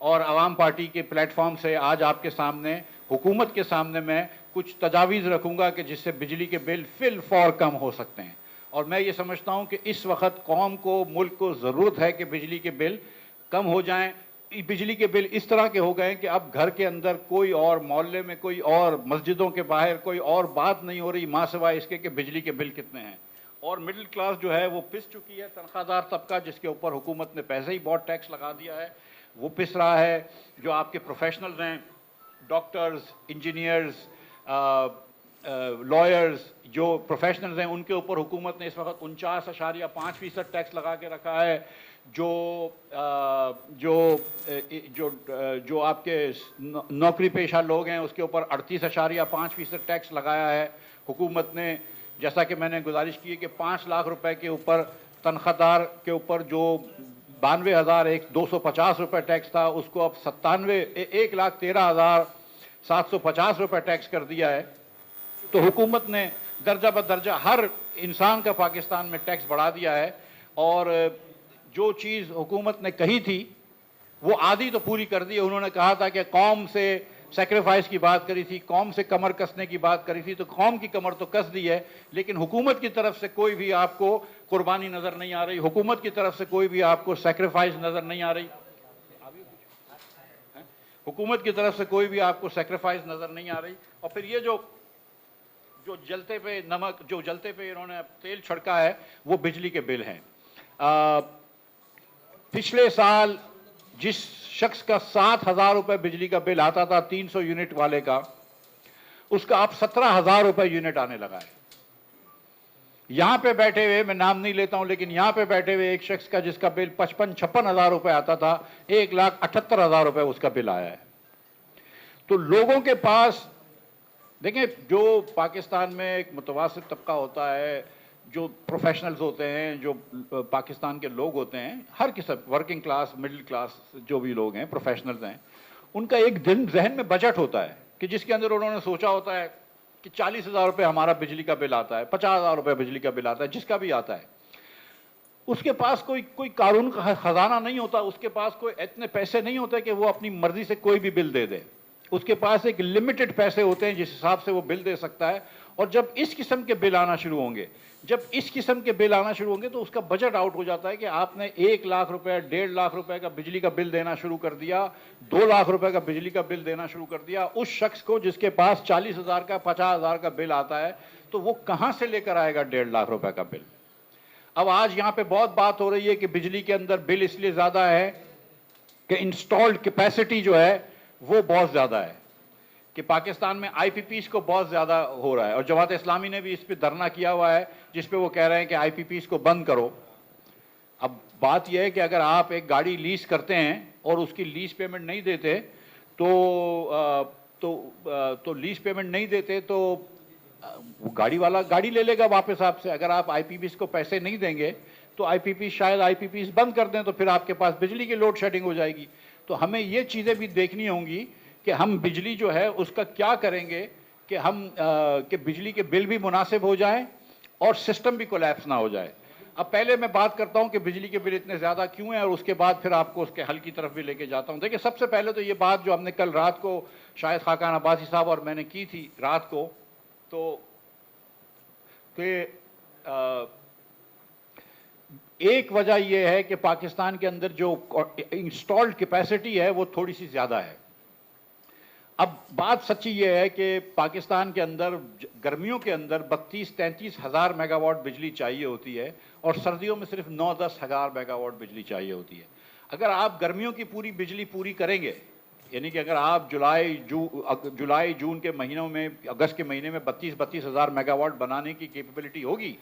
اور عوام پارٹی کے پلیٹ فارم سے آج آپ کے سامنے حکومت کے سامنے میں کچھ تجاویز رکھوں گا کہ جس سے بجلی کے بل فی الفور کم ہو سکتے ہیں. اور میں یہ سمجھتا ہوں کہ اس وقت قوم کو، ملک کو ضرورت ہے کہ بجلی کے بل کم ہو جائیں. بجلی کے بل اس طرح کے ہو گئے کہ اب گھر کے اندر کوئی اور، محلے میں کوئی اور، مسجدوں کے باہر کوئی اور بات نہیں ہو رہی ماں سوائے اس کے کہ بجلی کے بل کتنے ہیں. اور مڈل کلاس جو ہے وہ پس چکی ہے، تنخواہ دار طبقہ جس کے اوپر حکومت نے پہلے ہی بہت ٹیکس لگا دیا ہے وہ پس رہا ہے. جو آپ کے پروفیشنلز ہیں، ڈاکٹرز، انجینئرز، لائرز، جو پروفیشنلز ہیں، ان کے اوپر حکومت نے اس وقت 49.5% ٹیکس لگا کے رکھا ہے. جو آپ کے نوکری پیشہ لوگ ہیں اس کے اوپر 38.5% ٹیکس لگایا ہے حکومت نے. جیسا کہ میں نے گزارش کی ہے کہ 5 لاکھ روپے کے اوپر تنخواہ دار کے اوپر جو 92,250 روپے ٹیکس تھا اس کو اب 1,13,750 روپے ٹیکس کر دیا ہے. تو حکومت نے درجہ بدرجہ ہر انسان کا پاکستان میں ٹیکس بڑھا دیا ہے. اور جو چیز حکومت نے کہی تھی وہ آدھی تو پوری کر دی ہے. انہوں نے کہا تھا کہ قوم سے سیکریفائس کی بات کری تھی، قوم سے کمر کسنے کی بات کری تھی، تو قوم کی کمر تو کس دی ہے، لیکن حکومت کی طرف سے کوئی بھی آپ کو قربانی نظر نہیں آ رہی، حکومت کی طرف سے کوئی بھی آپ کو سیکریفائس نظر نہیں آ رہی، حکومت کی طرف سے کوئی بھی آپ کو سیکریفائس نظر نہیں آ رہی. اور پھر یہ جو جلتے پہ نمک، جو جلتے پہ انہوں نے تیل چھڑکا ہے وہ بجلی کے بل ہیں. پچھلے سال جس شخص کا 7,000 روپے بجلی کا بل آتا تھا 300 یونٹ والے کا، اس کا اب 17,000 روپے یونٹ آنے لگا ہے. یہاں پہ بیٹھے ہوئے، میں نام نہیں لیتا ہوں، لیکن یہاں پہ بیٹھے ہوئے ایک شخص کا جس کا بل 55-56 ہزار روپے آتا تھا، 1,78,000 روپے اس کا بل آیا ہے. تو لوگوں کے پاس دیکھیں، جو پاکستان میں ایک متوسط طبقہ ہوتا ہے، جو پروفیشنلز ہوتے ہیں، جو پاکستان کے لوگ ہوتے ہیں، ہر قسم، ورکنگ کلاس، مڈل کلاس، جو بھی لوگ ہیں، پروفیشنلز ہیں، ان کا ایک دن ذہن میں بجٹ ہوتا ہے کہ جس کے اندر انہوں نے سوچا ہوتا ہے کہ 40,000 روپے ہمارا بجلی کا بل آتا ہے، 50,000 روپے بجلی کا بل آتا ہے، جس کا بھی آتا ہے. اس کے پاس کوئی قانون کا خزانہ نہیں ہوتا، اس کے پاس کوئی اتنے پیسے نہیں ہوتے کہ وہ اپنی مرضی سے کوئی بھی بل دے دے. اس کے پاس ایک لمیٹڈ پیسے ہوتے ہیں جس حساب سے وہ بل دے سکتا ہے. اور جب اس قسم کے بل آنا شروع ہوں گے تو اس کا بجٹ آؤٹ ہو جاتا ہے کہ آپ نے 1 لاکھ روپے، 1.5 لاکھ روپے کا بجلی کا بل دینا شروع کر دیا، 2 لاکھ روپے کا بجلی کا بل دینا شروع کر دیا اس شخص کو جس کے پاس 40,000 کا، 50,000 کا بل آتا ہے. تو وہ کہاں سے لے کر آئے گا 1.5 لاکھ روپے کا بل؟ اب آج یہاں پہ بہت بات ہو رہی ہے کہ بجلی کے اندر بل اس لیے زیادہ ہے کہ انسٹالڈ کیپیسٹی جو ہے وہ بہت زیادہ ہے، کہ پاکستان میں آئی پی پیز کو بہت زیادہ ہو رہا ہے. اور جماعت اسلامی نے بھی اس پہ دھرنا کیا ہوا ہے جس پہ وہ کہہ رہے ہیں کہ آئی پی پیز کو بند کرو. اب بات یہ ہے کہ اگر آپ ایک گاڑی لیز کرتے ہیں اور اس کی لیز پیمنٹ نہیں دیتے تو لیز پیمنٹ نہیں دیتے تو وہ گاڑی والا گاڑی لے لے گا واپس آپ سے. اگر آپ آئی پی پیز کو پیسے نہیں دیں گے تو آئی پی پیز، شاید آئی پی پیز بند کر دیں تو پھر آپ کے پاس بجلی کی لوڈ شیڈنگ ہو جائے گی. تو ہمیں یہ چیزیں بھی دیکھنی ہوں گی کہ ہم بجلی جو ہے اس کا کیا کریں گے کہ بجلی کے بل بھی مناسب ہو جائیں اور سسٹم بھی کولیپس نہ ہو جائے. اب پہلے میں بات کرتا ہوں کہ بجلی کے بل اتنے زیادہ کیوں ہیں اور اس کے بعد پھر آپ کو اس کے حل کی طرف بھی لے کے جاتا ہوں. دیکھیں، سب سے پہلے تو یہ بات جو ہم نے کل رات کو شاید خاقان عباسی صاحب اور میں نے کی تھی رات کو، تو کہ ایک وجہ یہ ہے کہ پاکستان کے اندر جو انسٹالڈ کیپیسٹی ہے وہ تھوڑی سی زیادہ ہے. اب بات سچی یہ ہے کہ پاکستان کے اندر گرمیوں کے اندر 32-33 ہزار میگا واٹ بجلی چاہیے ہوتی ہے اور سردیوں میں صرف 9-10 ہزار میگا واٹ بجلی چاہیے ہوتی ہے. اگر آپ گرمیوں کی پوری بجلی پوری کریں گے، یعنی کہ اگر آپ جولائی جون کے مہینوں میں، اگست کے مہینے میں 32 ہزار میگا واٹ بنانے کی کیپیبلٹی ہوگی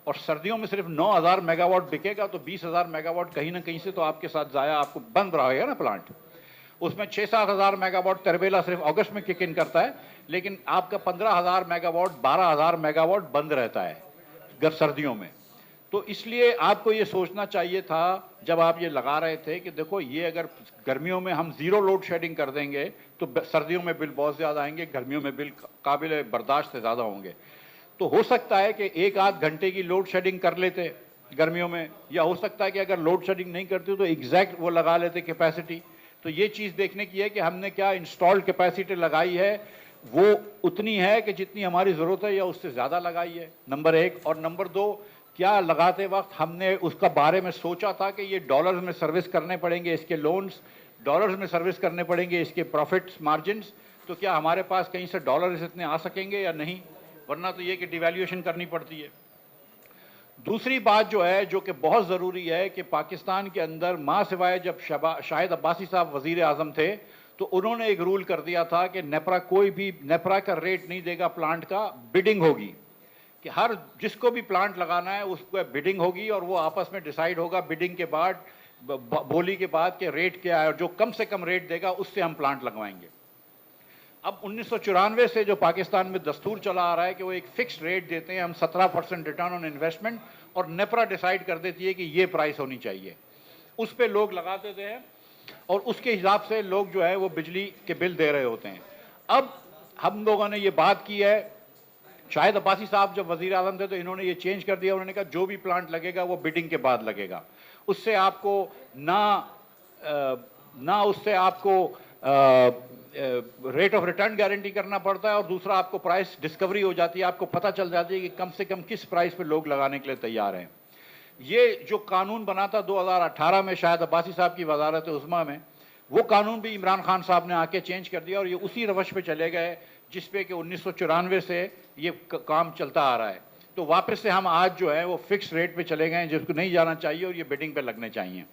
اور سردیوں میں صرف 9,000 میگا واٹ بکے گا، تو 20,000 میگا واٹ کہیں نہ کہیں سے تو آپ کے ساتھ ضائع، آپ کو بند رہے گا نا پلانٹ. اس میں 6-7 ہزار میگا واٹ تربیلا صرف اگست میں کک ان کرتا ہے، لیکن آپ کا 15,000 میگا واٹ، 12,000 میگا واٹ بند رہتا ہے سردیوں میں. تو اس لیے آپ کو یہ سوچنا چاہیے تھا جب آپ یہ لگا رہے تھے کہ دیکھو، یہ اگر گرمیوں میں ہم زیرو لوڈ شیڈنگ کر دیں گے تو سردیوں میں بل بہت زیادہ آئیں گے، گرمیوں میں بل قابل برداشت سے زیادہ ہوں گے. تو ہو سکتا ہے کہ 1-8 گھنٹے کی لوڈ شیڈنگ کر لیتے گرمیوں میں، یا ہو سکتا ہے کہ اگر لوڈ شیڈنگ نہیں کرتے تو ایگزیکٹ وہ لگا لیتے کیپیسٹی. تو یہ چیز دیکھنے کی ہے کہ ہم نے کیا انسٹالڈ کیپیسٹی لگائی ہے وہ اتنی ہے کہ جتنی ہماری ضرورت ہے یا اس سے زیادہ لگائی ہے، نمبر ایک. اور نمبر دو، کیا لگاتے وقت ہم نے اس کا بارے میں سوچا تھا کہ یہ ڈالرز میں سروس کرنے پڑیں گے، اس کے لونز ڈالرز میں سروس کرنے پڑیں گے، اس کے پروفٹس مارجنز، تو کیا ہمارے پاس کہیں سے ڈالرز اتنے آ سکیں گے یا نہیں، ورنہ تو یہ کہ ڈیویلیویشن کرنی پڑتی ہے. دوسری بات جو ہے جو کہ بہت ضروری ہے کہ پاکستان کے اندر ماں سوائے جب شاہد عباسی صاحب وزیر اعظم تھے تو انہوں نے ایک رول کر دیا تھا کہ نیپرا کوئی بھی نیپرا کا ریٹ نہیں دے گا، پلانٹ کا بڈنگ ہوگی، کہ ہر جس کو بھی پلانٹ لگانا ہے اس کو بڈنگ ہوگی اور وہ آپس میں ڈیسائیڈ ہوگا بڈنگ کے بعد، بولی کے بعد کہ ریٹ کیا ہے، اور جو کم سے کم ریٹ دے گا اس سے ہم پلانٹ لگوائیں گے. اب 1994 سے جو پاکستان میں دستور چلا آ رہا ہے کہ وہ ایک فکس ریٹ دیتے ہیں، ہم 17% ریٹرن آن انویسٹمنٹ، اور نیپرا ڈیسائیڈ کر دیتی ہے کہ یہ پرائس ہونی چاہیے، اس پہ لوگ لگاتے تھے اور اس کے حساب سے لوگ جو ہے وہ بجلی کے بل دے رہے ہوتے ہیں. اب ہم لوگوں نے یہ بات کی ہے، شاہد عباسی صاحب جب وزیر اعظم تھے تو انہوں نے یہ چینج کر دیا، انہوں نے کہا جو بھی پلانٹ لگے گا وہ بڈنگ کے بعد لگے گا، اس سے آپ کو نہ اس سے آپ کو ریٹ آف ریٹرن گارنٹی کرنا پڑتا ہے، اور دوسرا آپ کو پرائس ڈسکوری ہو جاتی ہے، آپ کو پتہ چل جاتی ہے کہ کم سے کم کس پرائس پہ لوگ لگانے کے لیے تیار ہیں. یہ جو قانون بنا تھا 2018 میں شاہد عباسی صاحب کی وزارت عظمیٰ میں، وہ قانون بھی عمران خان صاحب نے آ کے چینج کر دیا اور یہ اسی روش پہ چلے گئے جس پہ کہ 1994 سے یہ کام چلتا آ رہا ہے. تو واپس سے ہم آج جو ہے وہ فکس ریٹ پہ چلے گئے ہیں جس کو نہیں جانا چاہیے اور یہ بڈنگ پہ لگنے چاہیے.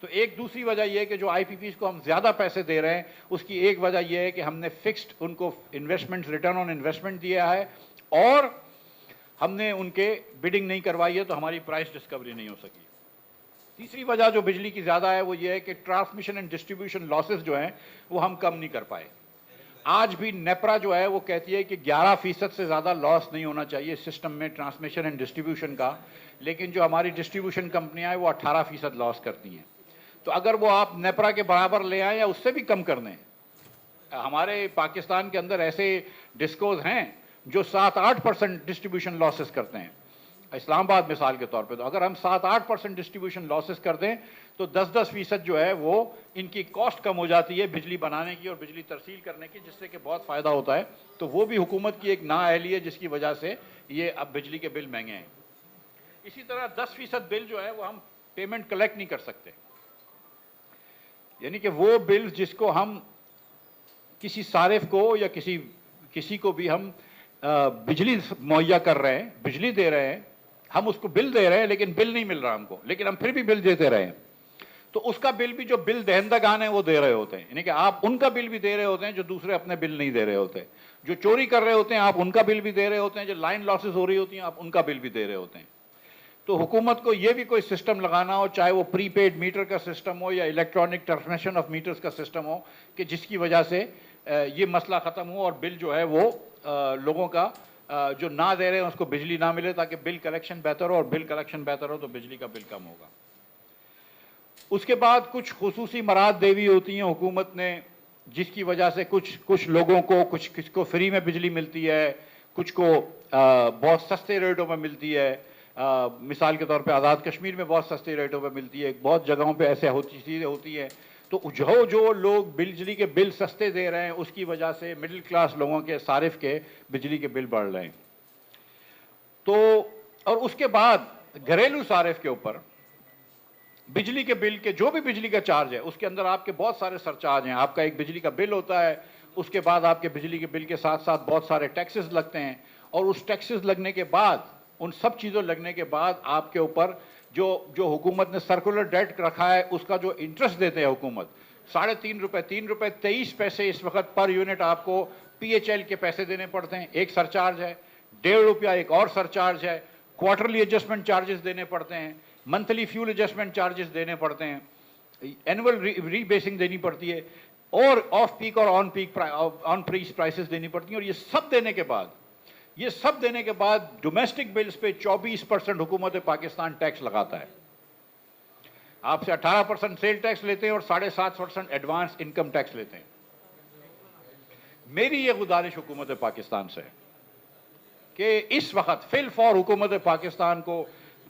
تو ایک دوسری وجہ یہ ہے کہ جو آئی پی پیز کو ہم زیادہ پیسے دے رہے ہیں اس کی ایک وجہ یہ ہے کہ ہم نے فکسڈ ان کو انویسٹمنٹ ریٹرن آن انویسٹمنٹ دیا ہے اور ہم نے ان کے بڈنگ نہیں کروائی ہے تو ہماری پرائس ڈسکوری نہیں ہو سکی. تیسری وجہ جو بجلی کی زیادہ ہے وہ یہ ہے کہ ٹرانسمیشن اینڈ ڈسٹریبیوشن لاسز جو ہیں وہ ہم کم نہیں کر پائے. آج بھی نیپرا جو ہے وہ کہتی ہے کہ 11% سے زیادہ لاس نہیں ہونا چاہیے سسٹم میں ٹرانسمیشن اینڈ ڈسٹریبیوشن کا، لیکن جو ہماری ڈسٹریبیوشن کمپنیاں ہیں وہ 18% لاس کرتی ہیں. تو اگر وہ آپ نیپرا کے برابر لے آئیں یا اس سے بھی کم کر دیں، ہمارے پاکستان کے اندر ایسے ڈسکوز ہیں جو 7-8% ڈسٹریبیوشن لاسز کرتے ہیں، اسلام آباد مثال کے طور پہ. تو اگر ہم 7-8% ڈسٹریبیوشن لاسز کر دیں تو 10% جو ہے وہ ان کی کاسٹ کم ہو جاتی ہے بجلی بنانے کی اور بجلی ترسیل کرنے کی، جس سے کہ بہت فائدہ ہوتا ہے. تو وہ بھی حکومت کی ایک نااہلی ہے جس کی وجہ سے یہ اب بجلی کے بل مہنگے ہیں. اسی طرح 10% بل جو ہے وہ ہم پیمنٹ کلیکٹ نہیں کر سکتے، یعنی کہ وہ بل جس کو ہم کسی صارف کو یا کسی کو بھی ہم بجلی مہیا کر رہے ہیں، بجلی دے رہے ہیں، ہم اس کو بل دے رہے ہیں لیکن بل نہیں مل رہا ہم کو، لیکن ہم پھر بھی بل دیتے رہے ہیں. تو اس کا بل بھی جو بل دہندگان ہیں وہ دے رہے ہوتے ہیں، یعنی کہ آپ ان کا بل بھی دے رہے ہوتے ہیں جو دوسرے اپنے بل نہیں دے رہے ہوتے. جو چوری کر رہے ہوتے ہیں آپ ان کا بل بھی دے رہے ہوتے ہیں، جو لائن لاسز ہو رہی ہوتی ہیں آپ ان کا بل بھی دے رہے ہوتے ہیں. تو حکومت کو یہ بھی کوئی سسٹم لگانا ہو، چاہے وہ پری پیڈ میٹر کا سسٹم ہو یا الیکٹرانک ٹرانسمیشن آف میٹرز کا سسٹم ہو، کہ جس کی وجہ سے یہ مسئلہ ختم ہو اور بل جو ہے وہ لوگوں کا جو نہ دے رہے ہیں اس کو بجلی نہ ملے، تاکہ بل کلیکشن بہتر ہو، اور بل کلیکشن بہتر ہو تو بجلی کا بل کم ہوگا. اس کے بعد کچھ خصوصی مراد دیوی ہوتی ہیں حکومت نے، جس کی وجہ سے کچھ لوگوں کو کچھ کو فری میں بجلی ملتی ہے، کچھ کو بہت سستے ریٹوں میں ملتی ہے. مثال کے طور پہ آزاد کشمیر میں بہت سستے ریٹوں پہ ملتی ہے، بہت جگہوں پہ ایسے چیزیں ہوتی ہیں. تو جو لوگ بجلی کے بل سستے دے رہے ہیں اس کی وجہ سے مڈل کلاس لوگوں کے صارف کے بجلی کے بل بڑھ رہے ہیں. تو اور اس کے بعد گھریلو صارف کے اوپر بجلی کے بل کے جو بھی بجلی کا چارج ہے اس کے اندر آپ کے بہت سارے سرچارج ہیں. آپ کا ایک بجلی کا بل ہوتا ہے، اس کے بعد آپ کے بجلی کے بل کے ساتھ ساتھ بہت سارے ٹیکسز لگتے ہیں، اور اس ٹیکسز لگنے کے بعد، ان سب چیزوں لگنے کے بعد آپ کے اوپر جو حکومت نے سرکولر ڈیٹ رکھا ہے اس کا جو انٹرسٹ دیتے ہیں حکومت، 3.5 روپے 23 پیسے اس وقت پر یونٹ آپ کو پی ایچ ایل کے پیسے دینے پڑتے ہیں. ایک سرچارج ہے. 1.5 روپیہ ایک اور سرچارج ہے. کوارٹرلی ایڈجسٹمنٹ چارجز دینے پڑتے ہیں. منتھلی فیول ایڈجسٹمنٹ چارجز دینے پڑتے ہیں. اینول ری بیسنگ دینی پڑتی ہے، اور آف پیک اور آن پیک پرائسز دینی پڑتی ہیں. اور یہ سب دینے کے بعد ڈومیسٹک بلز پہ 24% حکومت پاکستان ٹیکس لگاتا ہے. آپ سے 18% سیل ٹیکس لیتے ہیں اور 7.5% ایڈوانس انکم ٹیکس لیتے ہیں. میری یہ گزارش حکومت پاکستان سے کہ اس وقت فی الفور حکومت پاکستان کو